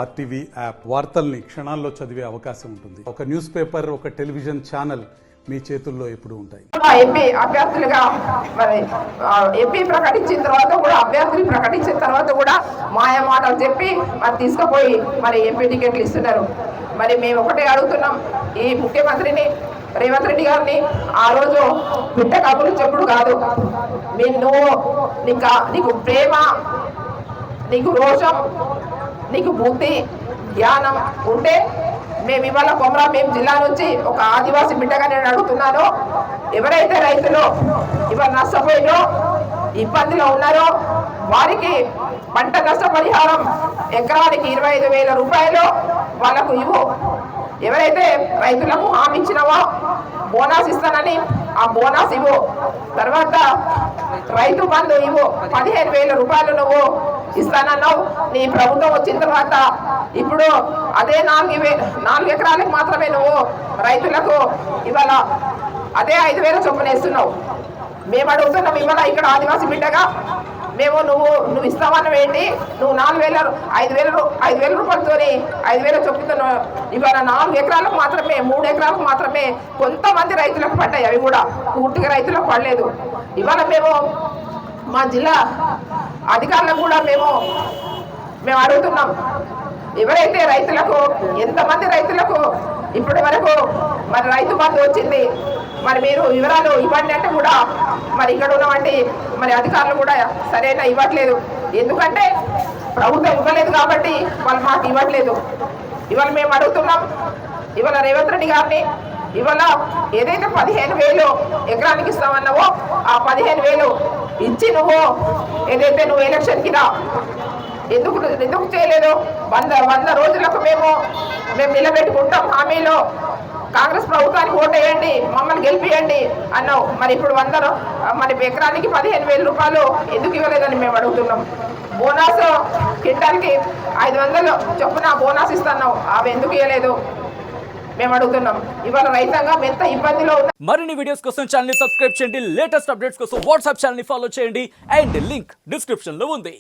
RTV app వార్తల్ని క్షణాల్లో చదివే అవకాశం ఉంటుంది. ఒక న్యూస్ పేపర్, ఒక టెలివిజన్ ఛానల్ మీ చేతుల్లో ఎప్పుడు ఉంటాయి. ఎంపీ అభ్యర్థులుగా మరి ఎంపీ ప్రకటించిన తర్వాత కూడా అభ్యర్థులు ప్రకటించిన తర్వాత కూడా మాయ మాటలు చెప్పి మరి తీసుకుపోయి మరి ఎంపీ టికెట్లు ఇస్తున్నారు. మరి మేము ఒకటే అడుగుతున్నాం, ఈ ముఖ్యమంత్రిని రేవంత్ రెడ్డి గారిని ఆ రోజు బిడ్డ కబుర్లు చెప్పుడు కాదు, నీకు ప్రేమ, నీకు రోషం, నీకు బుద్ధి, జ్ఞానం ఉంటే మేము ఇవాళ కొమరంభీం జిల్లా నుంచి ఒక ఆదివాసీ బిడ్డగా నేను అడుగుతున్నాను, ఎవరైతే రైతులు ఇవాళ నష్టపోయినో ఇబ్బందిలో ఉన్నారో వారికి పంట నష్టపరిహారం ఎకరానికి 25,000 రూపాయలు వాళ్ళకు ఇవ్వు. ఎవరైతే రైతులకు హామీ ఇచ్చినావో బోనస్ ఇస్తానని ఆ బోనస్ ఇవ్వు. తర్వాత రైతు బంధు ఇవ్వు, 15,000 రూపాయలు నువ్వు ఇస్తానన్నావు. నీ ప్రభుత్వం వచ్చిన తర్వాత ఇప్పుడు అదే 4 ఎకరాలకు మాత్రమే నువ్వు రైతులకు ఇవాళ అదే 5,000 చొప్పున ఇస్తున్నావు. మేము అడుగుతున్నాం ఇవాళ ఇక్కడ ఆదివాసీ బిడ్డగా మేము నువ్వు ఇస్తామని ఏంటి? నువ్వు 5,000 రూపాయలతో 5,000 చొప్పున ఇవాళ 4 ఎకరాలకు మాత్రమే, 3 ఎకరాలకు మాత్రమే కొంతమంది రైతులకు పడ్డాయి, అవి కూడా పూర్తిగా రైతులకు పడలేదు. ఇవాళ మేము మా జిల్లా అధికారులకు కూడా మేము అడుగుతున్నాం, ఎవరైతే రైతులకు ఎంతమంది రైతులకు ఇప్పటి వరకు మరి రైతు బంధు వచ్చింది, మరి మీరు వివరాలు ఇవ్వండి అంటే కూడా మరి ఇక్కడ ఉన్నవంటి మరి అధికారులు కూడా సరైన ఇవ్వట్లేదు. ఎందుకంటే ప్రభుత్వం ఇవ్వలేదు కాబట్టి వాళ్ళు మాకు ఇవ్వట్లేదు. ఇవాళ మేము అడుగుతున్నాం, ఇవాళ రేవంత్ రెడ్డి గారిని ఇవాళ ఏదైతే 15,000 ఎకరానికి ఇస్తామన్నావో ఆ 15,000 ఇచ్చి ఏదైతే నువ్వు ఎలక్షన్కి రా, ఎందుకు చేయలేదు? 100 రోజులకు మేము నిలబెట్టుకుంటాం హామీలో, కాంగ్రెస్ ప్రభుత్వానికి ఓటేయండి, మమ్మల్ని గెలిపియండి అన్నావు. మరి ఇప్పుడు మరి ఎకరానికి 15,000 రూపాయలు ఎందుకు ఇవ్వలేదని మేము అడుగుతున్నాం. బోనస్ కింటాల్కి 500 చొప్పున బోనస్ ఇస్తున్నావు, అవి ఎందుకు ఇవ్వలేదు మేము అడుగుతున్నాం. ఇవాళ రైతాంగం ఎంత ఇబ్బందిలో ఉంది. మరిన్ని వీడియోస్ కోసం ఛానల్ ని సబ్స్క్రైబ్ చేయండి, లేటెస్ట్ అప్డేట్స్ కోసం వాట్సాప్ ఛానల్ ని ఫాలో చేయండి అండ్ లింక్ డిస్క్రిప్షన్ లో ఉంది.